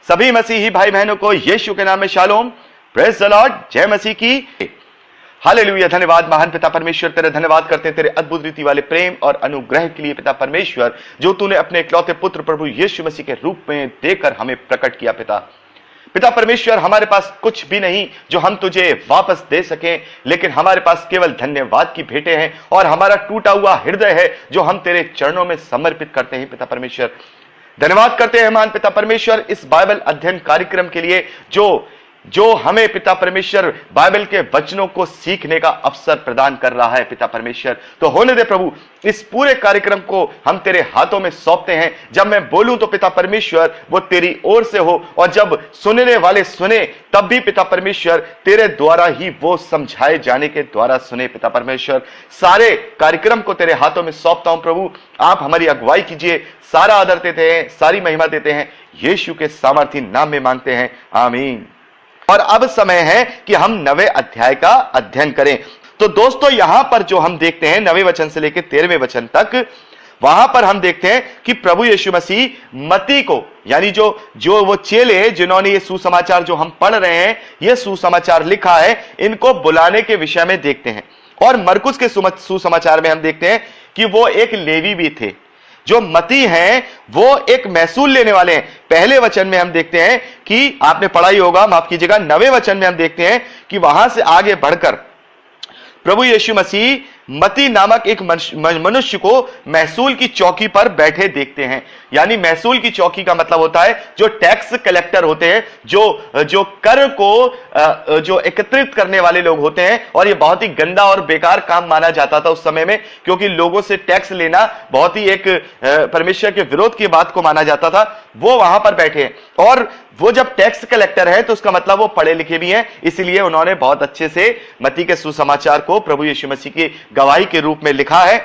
सभी मसीही भाई बहनों को यीशु के नाम में शालोम, प्रेज द लॉर्ड, जय मसीह की। हालेलुया। धन्यवाद महान पिता परमेश्वर, तेरे धन्यवाद करते हैं तेरे अद्भुत रीति वाले प्रेम और अनुग्रह के लिए पिता परमेश्वर, जो तूने अपने इकलौते पुत्र प्रभु यीशु मसीह के रूप में देकर हमें प्रकट किया। पिता परमेश्वर, हमारे पास कुछ भी नहीं जो हम तुझे वापस दे सकें, लेकिन हमारे पास केवल धन्यवाद की भेंटें हैं और हमारा टूटा हुआ हृदय है जो हम तेरे चरणों में समर्पित करते हैं। पिता परमेश्वर, धन्यवाद करते हैं महान पिता परमेश्वर इस बाइबल अध्ययन कार्यक्रम के लिए जो हमें पिता परमेश्वर बाइबल के वचनों को सीखने का अवसर प्रदान कर रहा है। पिता परमेश्वर, तो होने दे प्रभु, इस पूरे कार्यक्रम को हम तेरे हाथों में सौंपते हैं। जब मैं बोलूं तो पिता परमेश्वर वो तेरी ओर से हो, और जब सुनने वाले सुने तब भी पिता परमेश्वर तेरे द्वारा ही वो समझाए जाने के द्वारा सुने। पिता परमेश्वर, सारे कार्यक्रम को तेरे हाथों में सौंपता हूं प्रभु, आप हमारी अगुवाई कीजिए। सारा आदर देते हैं, सारी महिमा देते हैं, यीशु के सामर्थी नाम में मांगते हैं, आमीन। और अब समय है कि हम 9वें अध्याय का अध्ययन करें। तो दोस्तों, यहां पर जो हम देखते हैं 9वें वचन से लेकर 13वें वचन तक, वहां पर हम देखते हैं कि प्रभु यीशु मसीह मत्ती को, यानी जो वो चेले हैं जिन्होंने ये सुसमाचार जो हम पढ़ रहे हैं, ये सुसमाचार लिखा है, इनको बुलाने के विषय में देखते हैं। और मरकुस के सुसमाचार में हम देखते हैं कि वो एक लेवी भी थे। जो मती हैं वो एक महसूल लेने वाले हैं। पहले वचन में हम देखते हैं कि आपने पढ़ा ही होगा, माफ कीजिएगा, 9वें वचन में हम देखते हैं कि वहां से आगे बढ़कर प्रभु यीशु मसीह मती नामक एक मनुष्य को महसूल की चौकी पर बैठे देखते हैं। यानी महसूल की चौकी का मतलब होता है जो टैक्स कलेक्टर होते हैं, जो कर को जो एकत्रित करने वाले लोग होते हैं। और ये बहुत ही गंदा और बेकार काम माना जाता था उस समय में, क्योंकि लोगों से टैक्स लेना बहुत ही एक परमेश्वर के विरोध की बात को माना जाता था। वो वहां पर बैठे हैं, और वो जब टैक्स कलेक्टर है तो उसका मतलब वो पढ़े लिखे भी हैं, इसलिए उन्होंने बहुत अच्छे से मत्ती के सुसमाचार को प्रभु यीशु मसीह की गवाही के रूप में लिखा है।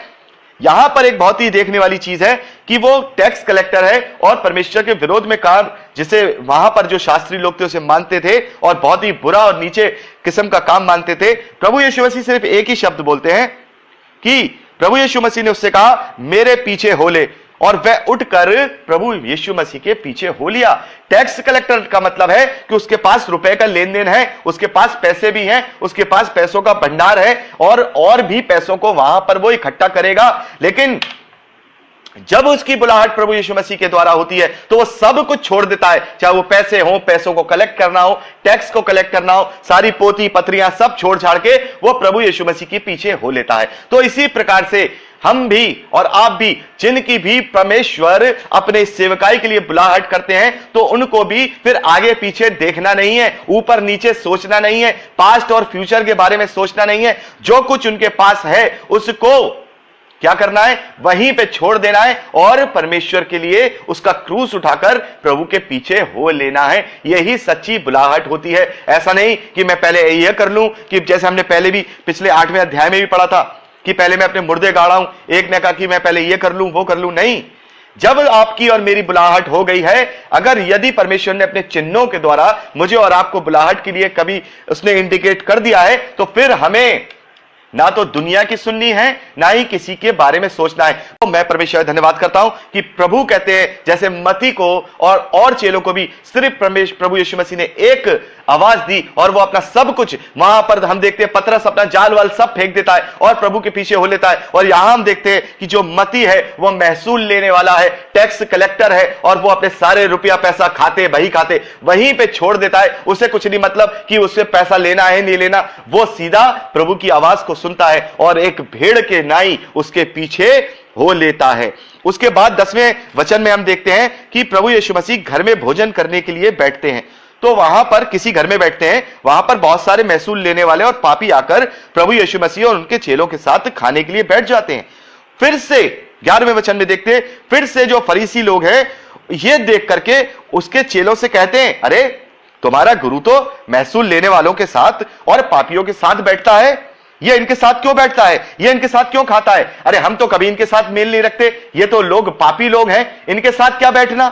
यहां पर एक बहुत ही देखने वाली चीज है कि वो टैक्स कलेक्टर है और परमेश्वर के विरोध में काम, जिसे वहां पर जो शास्त्री लोग थे उसे मानते थे और बहुत ही बुरा और नीचे किस्म का काम मानते थे। प्रभु यीशु मसीह सिर्फ एक ही शब्द बोलते हैं कि प्रभु यीशु मसीह ने उससे कहा, मेरे पीछे हो ले, और वह उठकर प्रभु यीशु मसीह के पीछे हो लिया। टैक्स कलेक्टर का मतलब है कि उसके पास रुपए का लेन देन है, उसके पास पैसे भी हैं, उसके पास पैसों का भंडार है, और भी पैसों को वहां पर वो इकट्ठा करेगा। लेकिन जब उसकी बुलाहट प्रभु यीशु मसीह के द्वारा होती है तो वो सब कुछ छोड़ देता है, चाहे वो पैसे हो, पैसों को कलेक्ट करना हो, टैक्स को कलेक्ट करना हो, सारी पोती पत्रियां सब छोड़ छाड़ के वो प्रभु यीशु मसीह के पीछे हो लेता है। तो इसी प्रकार से हम भी और आप भी, जिनकी भी परमेश्वर अपने सेवकाई के लिए बुलाहट करते हैं, तो उनको भी फिर आगे पीछे देखना नहीं है, ऊपर नीचे सोचना नहीं है, पास्ट और फ्यूचर के बारे में सोचना नहीं है। जो कुछ उनके पास है उसको क्या करना है, वहीं पे छोड़ देना है और परमेश्वर के लिए उसका क्रूस उठाकर प्रभु के पीछे हो लेना है। यही सच्ची बुलाहट होती है। ऐसा नहीं कि मैं पहले यह कर लूं, कि जैसे हमने पहले भी पिछले 8वें अध्याय में भी पढ़ा था कि पहले मैं अपने मुर्दे गाड़ा हूं, एक ने कहा कि मैं पहले ये कर लूं वो कर लूं। नहीं, जब आपकी और मेरी बुलाहट हो गई है, अगर यदि परमेश्वर ने अपने चिन्हों के द्वारा मुझे और आपको बुलाहट के लिए कभी उसने इंडिकेट कर दिया है, तो फिर हमें ना तो दुनिया की सुननी है, ना ही किसी के बारे में सोचना है। तो मैं परमेश्वर धन्यवाद करता हूं कि प्रभु कहते हैं जैसे मती को और चेलों को भी सिर्फ प्रभु यीशु मसीह ने एक आवाज दी और वो अपना सब कुछ, वहां पर हम देखते हैं पतरस अपना जाल वाल सब फेंक देता है और प्रभु के पीछे हो लेता है। और यहां हम देखते हैं कि जो मती है वो महसूल लेने वाला है, टैक्स कलेक्टर है, और वो अपने सारे रुपया पैसा खाते वहीं पे छोड़ देता है। उसे कुछ नहीं मतलब कि उससे पैसा लेना है नहीं लेना, वो सीधा प्रभु की आवाज को सुनता है और एक भेड़ के नाई उसके पीछे हो लेता है। उसके बाद 10वें वचन में हम देखते हैं कि प्रभु यीशु मसीह घर में भोजन करने के लिए बैठते हैं। तो वहां पर किसी घर में बैठते हैं, वहां पर बहुत सारे महसूल लेने वाले और पापी आकर प्रभु यीशु मसीह और उनके चेलों के साथ खाने के लिए बैठ जाते हैं। फिर से 11वें वचन में देखते हैं, फिर से जो फरीसी लोग हैं ये देख करके उसके चेलों से कहते हैं, अरे तुम्हारा गुरु तो महसूल लेने वालों के साथ और पापियों के साथ बैठता है, ये इनके साथ क्यों बैठता है, ये इनके साथ क्यों खाता है? अरे हम तो कभी इनके साथ मेल नहीं रखते, ये तो लोग पापी लोग हैं, इनके साथ क्या बैठना।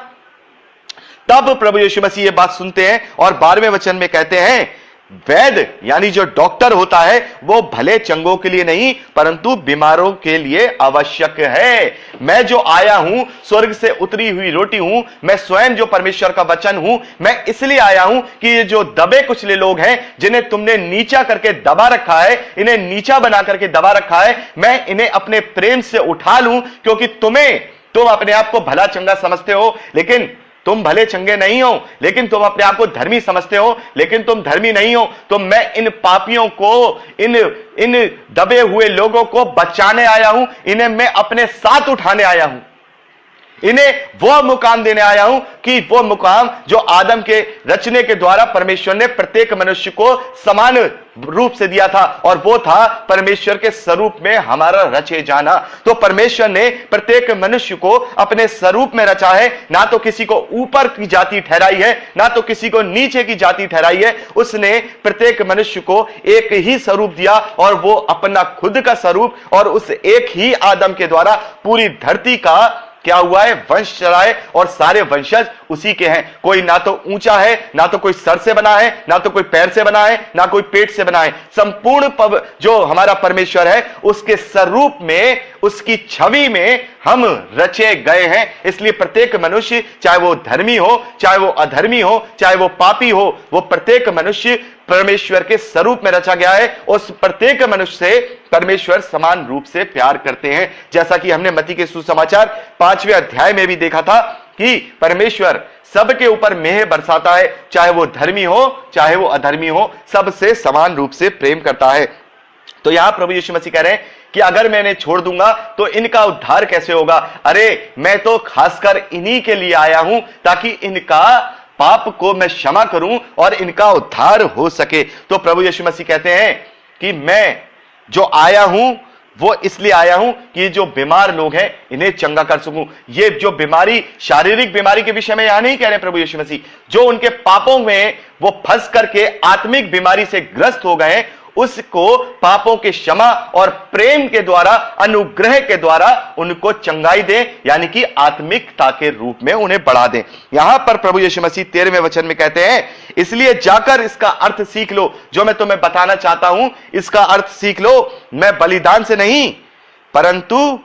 तब प्रभु यीशु मसीह ये बात सुनते हैं और 12वें वचन में कहते हैं वैद्य यानी जो डॉक्टर होता है वो भले चंगों के लिए नहीं परंतु बीमारों के लिए आवश्यक है। मैं जो आया हूं स्वर्ग से उतरी हुई रोटी हूं, मैं स्वयं जो परमेश्वर का वचन हूं। मैं इसलिए आया हूं कि ये जो दबे कुचले लोग हैं, जिन्हें तुमने नीचा करके दबा रखा है, इन्हें नीचा बना करके दबा रखा है, मैं इन्हें अपने प्रेम से उठा लूं। क्योंकि तुम अपने आप को भला चंगा समझते हो, लेकिन तुम भले चंगे नहीं हो। लेकिन तुम अपने आप को धर्मी समझते हो, लेकिन तुम धर्मी नहीं हो। तो मैं इन पापियों को, इन दबे हुए लोगों को बचाने आया हूं। इन्हें मैं अपने साथ उठाने आया हूं। इन्हें वो मुकाम देने आया हूं कि वो मुकाम जो आदम के रचने के द्वारा परमेश्वर ने प्रत्येक मनुष्य को समान रूप से दिया था, और वो था परमेश्वर के स्वरूप में हमारा रचे जाना। तो परमेश्वर ने प्रत्येक मनुष्य को अपने स्वरूप में रचा है। ना तो किसी को ऊपर की जाति ठहराई है, ना तो किसी को नीचे की जाति ठहराई है। उसने प्रत्येक मनुष्य को एक ही स्वरूप दिया, और वो अपना खुद का स्वरूप, और उस एक ही आदम के द्वारा पूरी धरती का क्या हुआ है, वंश चलाए, और सारे वंशज उसी के हैं। कोई ना तो ऊंचा है, ना तो कोई सर से बना है, ना तो कोई पैर से बना है, ना कोई पेट से बना है। संपूर्ण जो हमारा परमेश्वर है, उसके स्वरूप में, उसकी छवि में हम रचे गए हैं। इसलिए प्रत्येक मनुष्य, चाहे वो धर्मी हो, चाहे वो अधर्मी हो, चाहे वो पापी हो, वो प्रत्येक मनुष्य परमेश्वर के स्वरूप में रचा गया है। उस प्रत्येक मनुष्य से परमेश्वर समान रूप से प्यार करते हैं। जैसा कि हमने मत्ती के सुसमाचार 5वें अध्याय में भी देखा था कि परमेश्वर सबके ऊपर मेह बरसाता है, चाहे वो धर्मी हो, चाहे वो अधर्मी हो, सबसे समान रूप से प्रेम करता है। तो यहां प्रभु यीशु मसीह कह रहे हैं कि अगर मैं इन्हें छोड़ दूंगा तो इनका उद्धार कैसे होगा। अरे मैं तो खासकर इन्हीं के लिए आया हूं ताकि इनका पाप को मैं क्षमा करूं और इनका उद्धार हो सके। तो प्रभु यीशु मसीह कहते हैं कि मैं जो आया हूं वो इसलिए आया हूं कि जो बीमार लोग हैं इन्हें चंगा कर सकूं। ये जो बीमारी, शारीरिक बीमारी के विषय में यहां नहीं कह रहे प्रभु यीशु मसीह, जो उनके पापों में वो फंस करके आत्मिक बीमारी से ग्रस्त हो गए, उसको पापों के क्षमा और प्रेम के द्वारा, अनुग्रह के द्वारा उनको चंगाई दे, यानी कि आत्मिकता के रूप में उन्हें बढ़ा दे। यहां पर प्रभु यीशु मसीह 13वें वचन में कहते हैं, इसलिए जाकर इसका अर्थ सीख लो। जो मैं तुम्हें बताना चाहता हूं इसका अर्थ सीख लो। मैं बलिदान से नहीं परंतु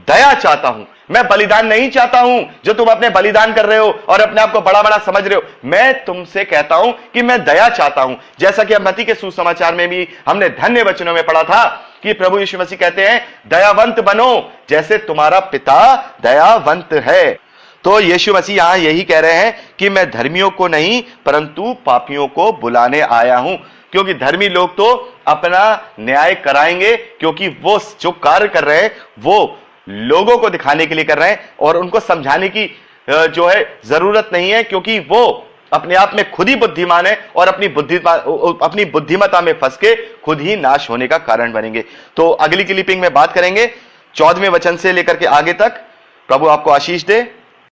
दया चाहता हूं। मैं बलिदान नहीं चाहता हूं जो तुम अपने बलिदान कर रहे हो और अपने आप को बड़ा बड़ा समझ रहे हो। मैं तुमसे कहता हूं कि मैं दया चाहता हूं। जैसा कि मत्ती के सुसमाचार में भी हमने धन्य वचनों में पढ़ा था कि प्रभु यीशु मसीह कहते हैं, दयावंत बनो जैसे तुम्हारा पिता दयावंत है। तो यीशु मसीह यहां यही कह रहे हैं कि मैं धर्मियों को नहीं परंतु पापियों को बुलाने आया हूं। क्योंकि धर्मी लोग तो अपना न्याय कराएंगे, क्योंकि वो जो कार्य कर रहे हैं वो लोगों को दिखाने के लिए कर रहे हैं, और उनको समझाने की जो है जरूरत नहीं है, क्योंकि वो अपने आप में खुद ही बुद्धिमान है और अपनी बुद्धिमता में फंस के खुद ही नाश होने का कारण बनेंगे। तो अगली क्लिपिंग में बात करेंगे 14वें वचन से लेकर के आगे तक। प्रभु आपको आशीष दे।